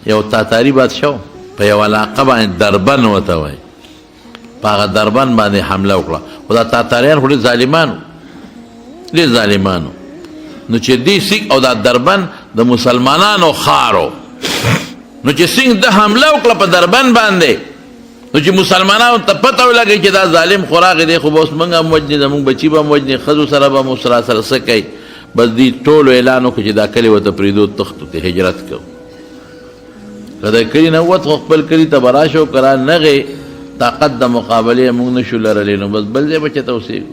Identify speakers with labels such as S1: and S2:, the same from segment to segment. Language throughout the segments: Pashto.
S1: یو تاتاري بادشاه په یو علاقه باندې دربن ورته وایي، په هغه دربن باندې حمله وکړه. خو دا تاتاریان خو ډېر ظالمانو، ډېر ظالمانو. نو چې دې سیک او دا دربن د مسلمانانو ښار، نو چې څنګه د حمله وکړه په دربن باندې، نو چې مسلمانانو ته پته ولګي چې دا ظالم خو راغی دی، خو به اوس موږ هم وجني، زموږ بچي به هم وجني، ښځو سره به مو سره څه کوي. بس دې ټولو اعلان وکړو چې دا کلي ورته پرېږدو، تښتو ته هجرت کوو. که د کلي نه ووت خو خپل کلي ته به راشو، که را نغې طاقت د مقابلې موږ نشو لرلی، نو بس بل ځای به چېرته اوسېږو.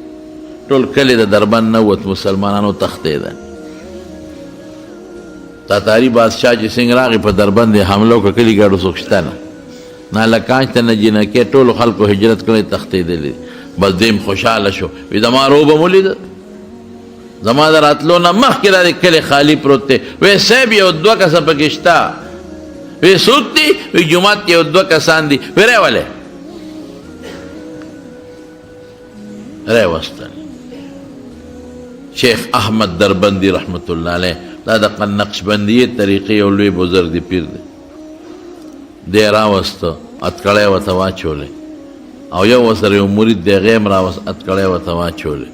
S1: ټول کلي د دربن نه ووت، مسلمانانو تښتېده. تاتاري بادشاه چې څنګه راغی په دربند یې حمله وکړه، کلي ګاډو څوک شته نه، نه لکانچ ته نه جینکې، ټولو خلکو هجرت کړی، تښتېدلي. بس دیم خوشحاله شو، وی زما روبه مو لیده، زما د راتلو نه مخکې را دې کلی خالي پروت دی. وی صاحب یو دوه کسه پکې شته. وی څوک دي؟ وی جومات کې یو دوه کسان دي. وی راولې، راوستل. شیخ احمد دربندي رحمت الله علیه، دا د نقشبندیې طریقې یو لوی بزرګ دی، پیر دی. دی راوسته، اتکړی ورته واچولې، او یو ورسره یو مرید دی، هغه هم راوست، اتکړی ورته واچولې.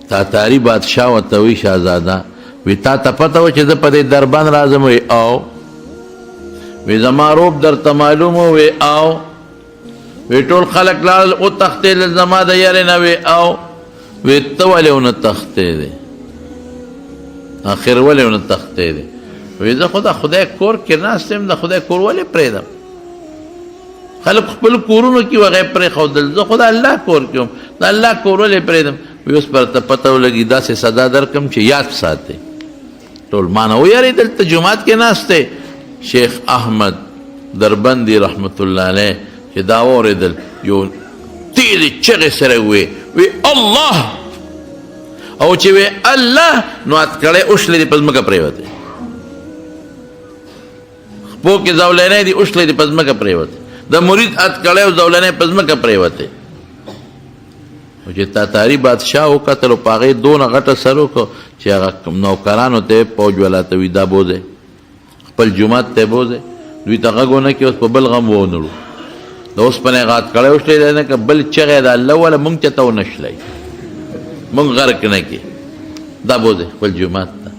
S1: تاتاري بادشاه ورته وی شهزاده، وی تا ته پته وه چې زه په دې دربند راځم؟ وی او. وی زما روب درته معلوم و؟ وی او. وی ټول خلک لاړل وتښتېدل زما د یارې نه؟ وی او. وی ته ولې ونه تښتېدې؟ آخر ولې ونه تښتېدې؟ وی زه خو د خدای کور کې ناست یم، د خدای کور ولې پرېږدم؟ خلک خپل کورونو کې هغه پرېښودل، زه خو د الله کور کې وم، د الله کور ولې پرېږدم؟ وی اوس پرته پته ولګي، داسې سزا درکړم چې یاد ساتئ. ټول مانه ویارېدل، ته جومات کې ناست دی. شیخ احمد دربندي رحمت الله علیه چې دا واورېدل، یو تیزې چغې سره وویې، وی الله. او چې وی الله، نو اتکړی اوښلې دې په ځمکه پرېوتې، خپو کې زولنې دي اوښلې دې په ځمکه پرېوتې، د مرید اتکړی او زولنې په ځمکه پرېوتې. او چې تاتاري بادشاه وکتل، په هغې دونه غټه سر وکړو چې هغه نوکرانو ته فوج والا ته وي دا بوځئ، خپل جومات ته یې بوځئ. دوی ته غږ ونه کړي، اوس په بل غم ونړو. د اوسپنې هغه اتکړی وشلی دی نه که بل چغې د الله والا مونږ چېرته ونه شلی، مونږ غرق نه کړي. دا بوځئ خپل جومات ته.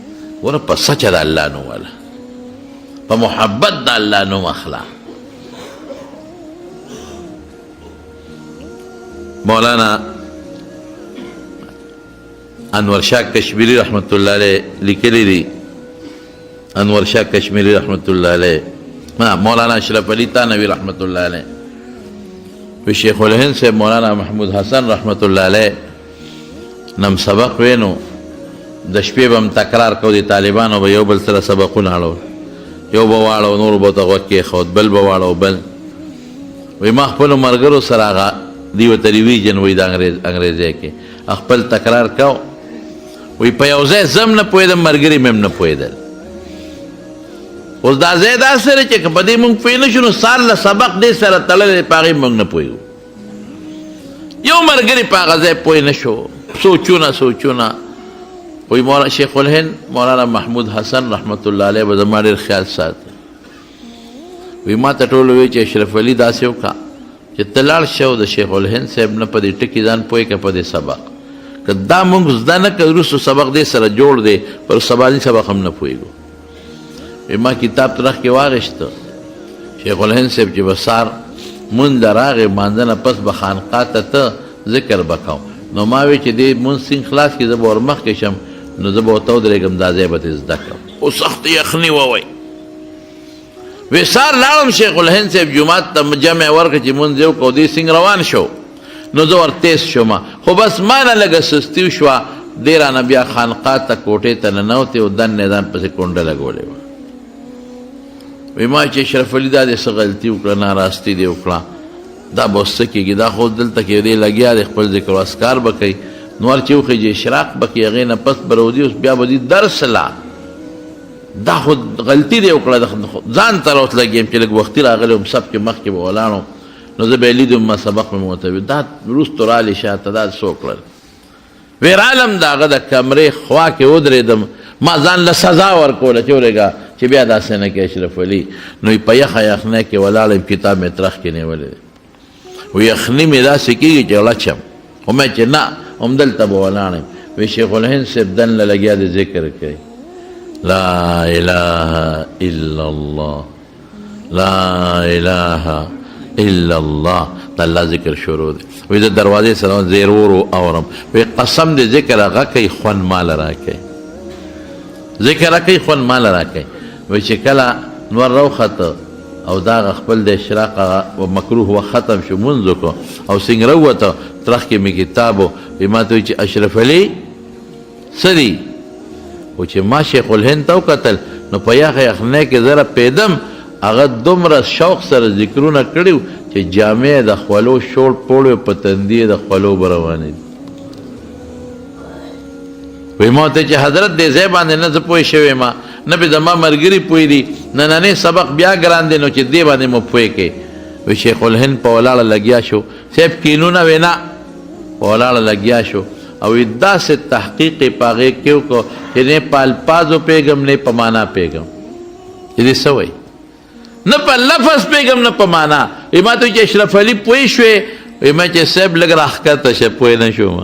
S1: ګوره په سچه د الله نوم والا، په محبت د الله نوم اخلا. مولانا انور شاه کشمیری رحمت الله علیه لیکلی دی، انور شاه کشمیری رحمت الله علیه، مولانا اشرف علی تانوی رحمت الله علیه، و شیخ الهند سے مولانا محمود حسن رحمت الله علیه نم سبق وینو. د شپې به هم تکرار کو، د طالبانو به یو بل سره سبقونه اړول، یو به واړو، نور به ته غوږ کېښود، بل به واړو بل. وی ما خپلو ملګرو سره هغه دوی ورته ریویژن وایي د انګریزۍ کې، خپل تکرار کو. وی په یو ځای زه هم نه پوهېدم، ملګري مې هم نه پوهېدل. اوس دا ځای داسې دی چې که په دې مونږ پوه نه شو، نو سار له سبق دې سره تړلی، په هغې مونږ نه پوهېږو. یو ملګري په هغه ځای پوه نه شو، سوچونه. وی مولانا شیخ الهند مولانا محمود حسن رحمت الله علیه به زما ډېر خیال ساتي. وی ما ته ټولو وی چې اشرف علي داسې وکړه چې ته لاړ شه او د شیخ الهند صاحب نه په دې ټکي ځان پوه کړه، په دې سبق که دا مونږ زده نه کړو، وروستو سبق دې سره جوړ دی، پر سباني سبق هم نه پوهېږو. وی ما کتاب ترخ کې واغېسته. شیخ الهند صاحب چې به سار مونځ له راغې، مانځه نه پس به خانقاه ته ته ذکر به کوم. نو ما وی چې دې مونځ سین خلاص کړي، زه به ور مخکې شم، نو زه به ورته ودرېږم، دا ځای به ترې زده کړم. او سخت یخني ووی. وی سار لاړم شیخ الهند صاحب جومات ته جمع ورکړه چې مونځ یې وکړو، دې څنګه روان شو. نو زه ور تیز شوم، خو بس ما نه لږه سستي وشوه. دې رانه بیا خانقاه ته کوټې ته ننوتې او دنې ځان پسې کونډه لګولې وه. وی ما چې اشرف علي دا دې څه غلطي وکړه، ناراستي دې وکړه، دا به اوس څه کېږي، دا خو دلته کې دې لګیا دی، خپل ذکر و اذکار به کوي، نور چې وخېږي اشراق به کوي، هغې نه پس به راوځي، اوس بیا به دې درس لا، دا خو غلطي دې وکړه، ځان ته راوت لګیم چې لږ وختي راغلی وم، سب کې مخکې به ولاړم، نو زه به یې لیدم، ما سبق مې ورته وي، دا وروستو رالې شاته، دا څه وکړل. وی رالم د هغه د کمرې خوا کې ودرېدم، ما ځان له سزا ورکوله چې ورېږه چې بیا داسې نه کې اشرف علي نو په یخه یخنۍ کې ولاړ کتاب مې ترخ کې نیولی دی و یخني مې داسې کېږي چې غلچم خو مې چې نه همدلته به ولاړ یم وی شیخ الهند صاحب دنله لګیا دی ذکر کوي لا اله الا الله لا اله الا الله د الله ذکر شروع دی وی د دروازې سره زیر ورو اورم وی قسم دې ذکر هغه کوي خوند مال راکوي ذکر هغه کوي خوند مال راکوي وی چې کله نور روخته او دا خپل د اشراق او مکروه و ختم شو منځ کو او څنګه وروته ترخ کې می کتابو ما ته چې اشرف علي سدي او چې ما شیخ الهند تو قتل نو په یخه یخنۍ کې زره پیدم هغه دومره شوق سره ذکرونه کړیو چې جامع د خولو شوړ پوړو په تندې د خولو بروانې وی ما ته چې حضرت دې ځای باندې نه زه پوه شوی ما نه به زما ملګري پوه دي نننې سبق بیا ګران دی نو چې دې باندې مو پوه کې وی شیخ الهند په ولاړه لګیا شو صاحب کینونه وینا په ولاړه لګیا شو او داسې تحقیق یې په هغې کې وکړو چې نه په الفاظو پوهېږم نه په معنا پوهېږم چې دې څه وایي نه په لفظ پوهېږم نه په معنا وی ما ته چې اشرف علي پوه شوې وی ما چې صاحب لږ راښکته شه پوه نه شوم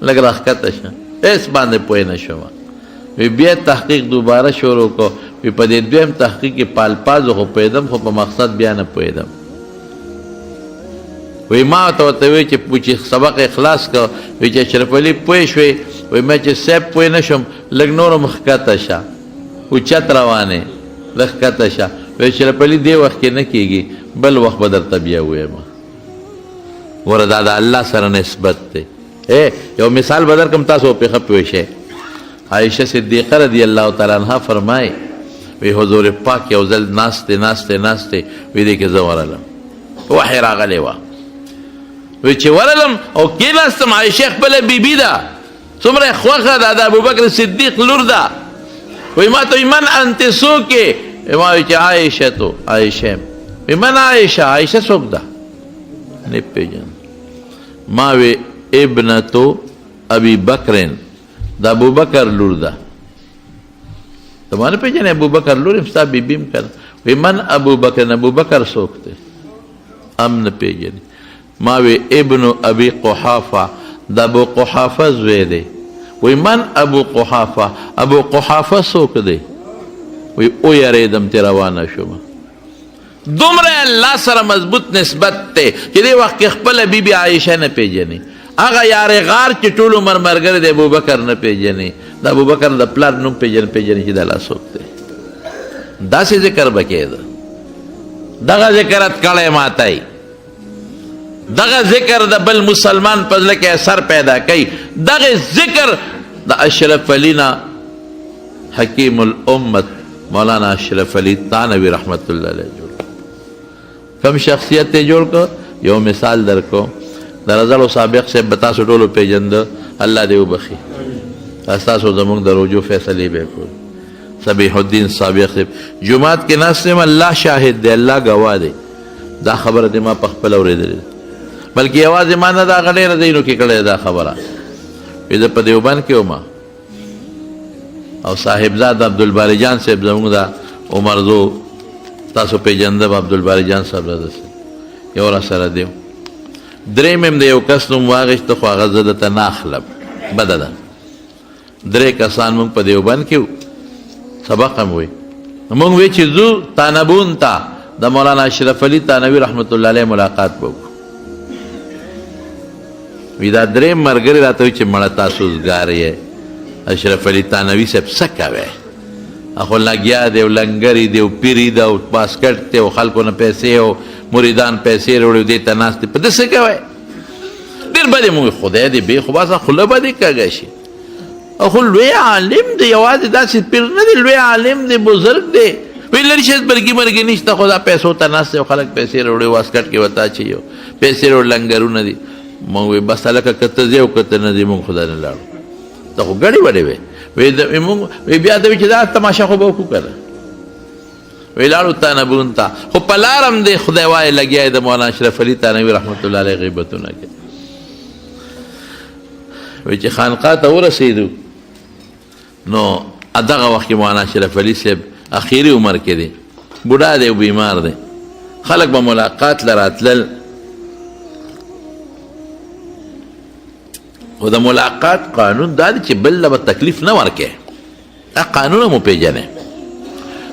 S1: لږ راښکته شه هېڅ باندې پوه نه شوم وی بیا تحقیق دوباره شروع کړو وی په دې دویم تحقیق کې په الفاظو خو پوهېدم خو په مقصد بیا نه پوهېدم وی ما ته ورته وی چې سبق اخلاص کړ وی چې اشرف علي پوه شوې وی ما چې صاحب پوه نه شم لږ نور مخکته شه اوچت روانې لږ ښکته شه وی اشرف علي دې وخت کې نه کېږي بل وخت به درته بیا ووایم ګوره دا د الله سره نسبت دی یو مثال به درکړم تاسو پېښه پوه شئ عائشه صدیقه رضی الله تعالی عنها فرمایي وی حضور پاک یو ځل ناستې وی دې کې زه ورغلم وحی راغلی وه وی چې ورغلم او کېناستم عایشه خپله بیبي ده څومره یې خوښه ده د ابوبکر صدیق لور ده وی ما ته وی من انت څوک یې ما وی چې عایشه تو عایشه وی من عایشه څوک ده نه پېژنم ما وی ابنتو ابي بکرن د ابوبکر لور ده ته ما نه پېژنې ابوبکر لور یم ستا بیبي م که وی من ابوبکر ابوبکر څوک دی هم نه پېژنې ما وی ابن ابي قحافه د ابو قحافه زوی دی وی من ابو قحافه څوک دی وی او یریدم چې روانه شوم دومره الله سره مضبوط نسبت دی چې دې وخت کې خپله بیبي عایشه نه پېژني هغه یار غار چې ټول عمر ملګری د ابوبکر نه پېژني د ابوبکر د پلار نوم پېژني چې د الله څوک دی داسې ذکر به کېده دغه ذکرت کړی ماتی دغه ذکر د بل مسلمان په زړه کې اثر پیدا کوي دغه ذکر د اشرف علي نه حکیم الامت مولانا اشرف علي تانوي رحمت الله علیه جوړ کم شخصیت یې جوړ کړ یو مثال درکو د رضا سابق صاحب به تاسو ټولو پېژنده الله دې وبخي تاسو زموږ د رجوع فیصلې به کول صبیح الدین سابق صاحب جمعات کې ناست یم الله شاهد دی الله گواه دی دا خبره دې ما په خپله اورېدلې بلکې یوازې ما نه دا ډېره ځایونو کې کړې دا خبره وی زه په دیوبند کې وم او صاحبزاد عبدالباري جان صاحب زموږ د عمرزو تاسو پېژنده به عبدالباري جان صاحب راځي یو را سره دی درېیم یم د یو کس نوم واخېسته خو هغه زه درته نه اخلم بده ده 3 کسان موږ په دیوبند کې سبق هم وی موږ وی چې ځو تانبون ته د مولانا اشرف علي تانوي رحمت الله علیه ملاقات وکړو وی دا درېیم ملګري راته وی چې مړه تاسو اوسګار یې اشرف علي تانوي صاحب څه کوی خو لګیا دی او لنګري دی او پیري ده او باسکټ دی او خلکو نه پیسې او مریدان پیسې راوړي دې ته ناست دی په ده څه کوی ډېر بد یې مونږ خدای دې بې خو باسه خوله به دې کږه شي او خو لوی عالم دی یوازې داسې پیر نه دی لوی عالم دی بزرګ دی وی لري چې برګي مرګي نشته خو دا پیسو ته ناست دی او خلک پیسې راوړي واسکټ کې ورته اچوي او پیسې راوړي لنګرونه دي مونږ وی بس هلکه که ته ځې او که ته نه ځې مونږ خدای نه لاړو ته خو ګډې وډې وې وی بیا ته وی چې دا تماشه خو به وکړو که نه وی لاړو تانبون ته خو په لارم دی خدای وایې لګیا یې د مولانا اشرف علي تانوي رحمت الله علیه غیبتونه کوي وی چې خانقاه ته ورسېدو نو دغه وخت کې مولانا اشرف علي صاحب اخیری عمر کې دی، بوډا دی او بیمار دی. خلک به ملاقات لراتلل، خو د ملاقات قانون دا دی چې بل له به تکلیف نه ورکې. دا قانونه مو پیژنې.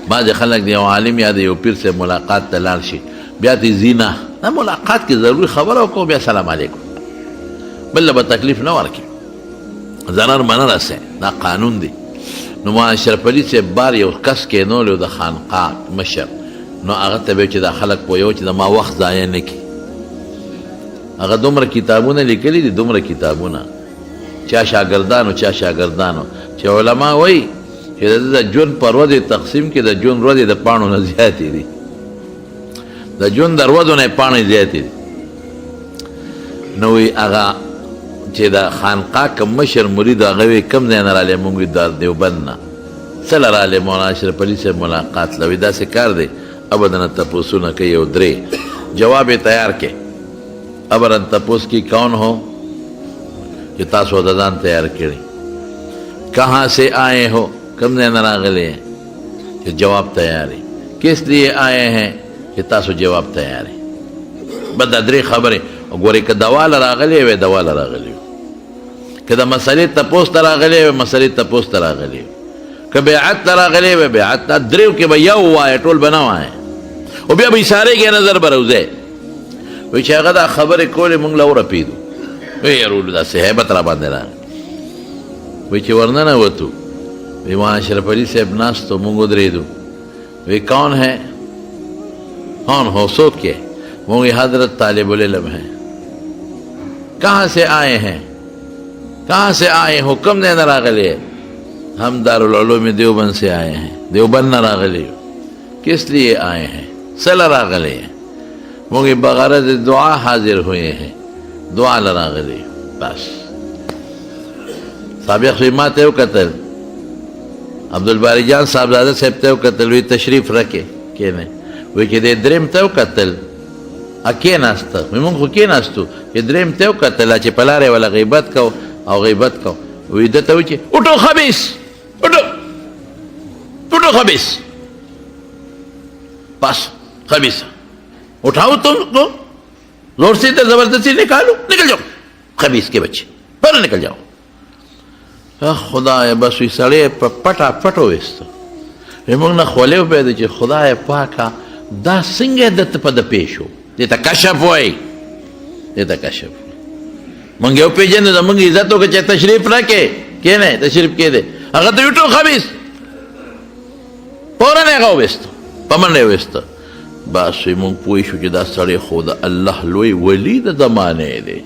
S1: بعضې خلک د یو عالم یا د یو پیر صاحب ملاقات ته لاړ شي، بیا ته ځي نه. دا ملاقات کې ضروري خبره وکړو، بیا سلام علیکم، بل له به تکلیف نه ورکې، ضرر به نه رسې. دا قانون دی. نو ما اشرف علي صاحب بار یو کس کېنولی د خانقاه مشر، نو هغه ته به چې دا خلک پوهیو چې د ما وخت ضایع نه کړي. هغه دومره کتابونه لیکلي دي، دومره کتابونه، چا شاګردانو چې علما وایي چې د ژوند په ورځې تقسیم کې د ژوند ورځې د پاڼو نه زیاتې دي، د ژوند د ورځو نه پاڼې زیاتې دي. نو وایي هغه چې د خانقاه کوم مشر مرید هغه وایي کوم ځای نه رالی؟ مونږ وایي د دیوبند نه. څه له رالی؟ مولانا اشرف علي صاحب ملاقات له. وایي داسې کار دی، ابدا تپوسونه کوي یو درې، جواب یې تیار کې. ابدا تپوس کی کون ہو کہ تاسو د ځان تیار کړي، کہاں سے آئے ہو، کم ځای نه راغلي چې جواب تیار وي، کس لیے آئے ہیں چې تاسو جواب تیار وي. بس دا درې خبرې. ګورې که دوا له راغلی وی دوا له راغلی وي، که د مسلې تپوس ته راغلی وی مسلې تپوس ته راغلی وي، که بیعت ته راغلی وی بیعت ته. دریو کې به یو وایه، ټول به نه وایه، او بیا به اشارې کې نظر به روځی. وایي چې هغه دا خبرې کولې مونږ له ورپېدو. وایي یارولو داسې هیبت را باندې راغی. وایي چې ورننوتو، وایي مولانا اشرف علي صاحب ناست و مونږ ودرېدو. وایي کون ہے؟ کون ہو؟ څوک یې؟ مونږ حضرت طالب العلم ہیں. کہاں سے آئے ہیں؟ کہاں سے آئے ہو؟ کم ځای نه راغلی؟ ہم دارالعلوم دیوبند سے آئے ہیں. دیوبند نه راغلی. کس لیے آئے ہیں؟ څه له راغلی؟ مونږ بغرض دعا حاضر ہوئے ہیں، دعا له راغلی. بس سابق وی ما ته وکتل، عبدالباری جان صاحبزاده صاحب ته وکتل، وی تشریف رکې کېنئ. وی چې دې دریم ته وکتل، کېناسته. وی مونږ خو کېناستو، چې دریم ته وکتل چې په لارې وله غیبت کو او غیبت کو. وی ده ته وی چې اٹھو خبیث، اٹھو خبیث. بس خبیث اٹھاؤ تم کو، زور سے زبردستی نکالو، نکل جاؤ خبیث کے بچے، پر نکل جاؤ. خدای بس وی سړی په پټه پټ وویسته. موږ نه خولې وپوهېده چې خدای پاکه دا څنګه دته په ده پیښ و. دې ته کشف وایي، دې ته کشف. موږ یې وپېژنو، زموږ عزت وکړه چې تشریف راکې، کښېنئ تشریف کېدی. هغه ته ویټو خبیث، فوراً یې هغه وویسته، په منډه یې وویسته. بس وی مونږ پوه شو چې دا سړی خو د الله لوی ولی د زمانې دی.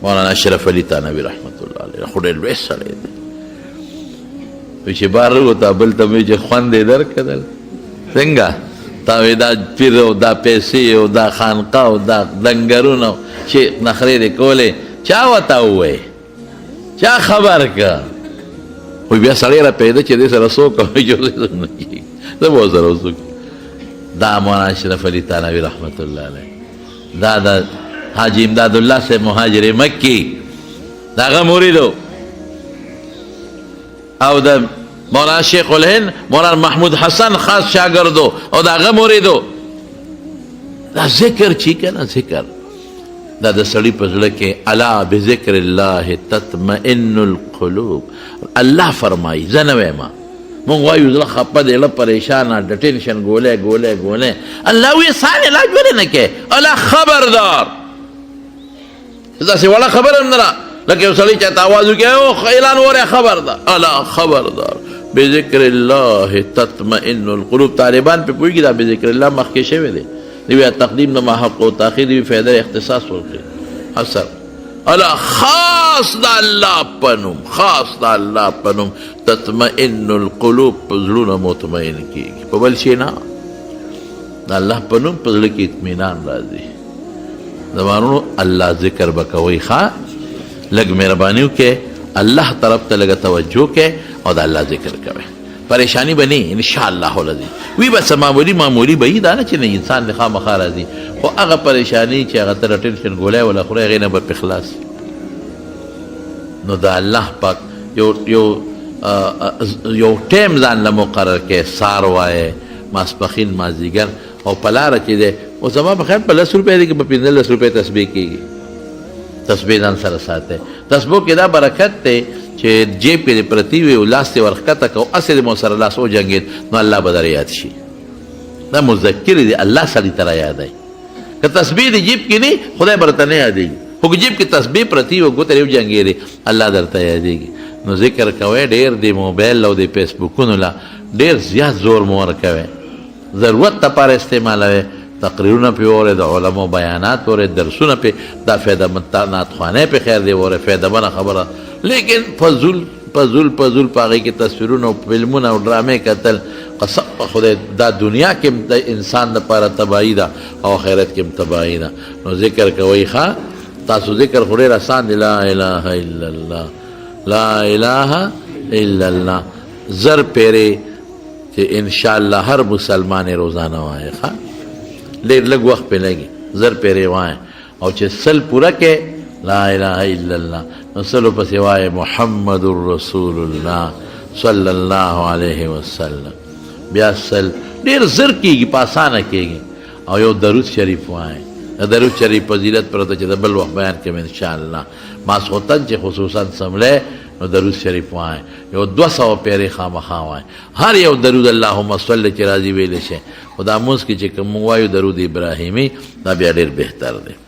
S1: مولانا اشرف علي تانوي رحمت الله علیه خو ډېر لوی سړی دی. وی چې بار ووته بل ته مې چې خوند یې درکړل، څنګه تا وی دا پیر او دا پیسې او دا خانقاه او دا لنګرونه چې نخرې دې کولې، چا ورته ووایي؟ چا خبر که؟ وی بیا سړی را پیدا چې دې سره څوک وایي چې نه کېږي، زه به ورسره وڅوک. دا مولانا اشرف علي تانوي رحمت الله علیه، دا د حاجی امداد الله صاحب مهاجر مکی، دا هغه مریدو. او د مولانا شیخ الهند مولانا محمود حسن خاص شاگردو، او دا هغه مریدو. دا ذکر چی کنه، ذکر دا د سړي په زړه کې الا بذکر الله تطمئن القلوب. الله فرمایي، زه نه وایم، مونږ وایو زړه خپه دی، زړه پریشانه، د ټینشن ګولې. الله وایي سان علاج ولې نه کوې؟ الا خبردار، داسې وړه خبره هم نه ده لکه یو سړی چاته آواز وکړي او اعلان وری خبردار. الا خبردار بذکر الله تطمئن القلوب. طالبان په پوهېږي دا بذکر الله مخکې شوی دی، دوی تقدیم نه محق او تاخیر دوی فایده اختصاص ورکړي حسن. الا خاص د الله پنوم، خاص د الله پنوم تطمئن القلوب، په زړونه مطمئن کېږي، په بل شي نه. د الله پنوم په زړه کې اطمینان راځي. زمانونو الله ذکر به کوئ، ښه لږ مهرباني وکړئ، الله طرف ته لږه توجه کوئ او د الله ذکر کوئ. پریشانی به نه انشاءالله العظیم. وی بس معمولی به دا نه چې نه انسان د خامخا راځي، خو هغه پریشانی چې هغه ته ټینشن ګولۍ ولا خوري هغې نه به پې خلاص. نو د الله پاک یو یو ټیم ځان له مقرر کې سار وایې ماسپښین مازدیګر او په لاره کې دی او زما په خیال په 10 روپۍ دی کې په 15 روپۍ تسبیح کېږي تسبیح ځان سره ساتئ تسبیح کې دا برکت دی چې جیب کې دې پرتي وي او لاس دې ورښکته که او هسې دې مو سره لاس وجنګېد نو الله به در یاد شي دا مذکر دی الله سړي ته را یادوي که تسبیح دې جیب کې نه خدای به درته نه یادېږي خو که جیب کې تسبیح پرتي وي او ګوته دې وجنګېدې الله درته یادېږي نو ذکر کوئ ډېر د موبایل او د فیسبوکونو له ډېر زیات زور مو ورکوئ ضرورت لپاره استعمالوئ تقریرونه پې وورئ د علماو بیانات وورئ درسونه پې دا نعتخوانۍ پې خیر دی وورئ فایدهمنه خبره لیکن فضول په هغې کې تصویرونه او فلمونه او ډرامې کتل قسم په خدای دا دنیا کې د انسان دپاره تباهي ده او آخرت کې هم تباهي ده نو ذکر کوئ ښه تاسو ذکر خو ډېر اسان دی لا اله الا الله لا اله الا الله زر پیرې چې انشاءالله هر مسلمان روزانه وایي ښه ډېر لږ وخت پې لګي زر پیرې وایي او چې سل پوره کې لا اله الا الله نو سلو پسې وایي محمد رسول الله صلی الله علیه وسلم بیا سل ډېر زر کېږي په اسانه کېږي او یو درود شریف وایي درود شریف فضیلت پرته چې د بل وخت بیان کوم انشاءالله ماسخوتن چې خصوصا سملی نو درود شریف وایي یو 200 پیرې خامخا وایي هر یو درود اللهم صل چې راځي ویلی شي خو دا مونځ کې چې کوم وایو درود ابراهیمي دا بیا ډېر بهتر دی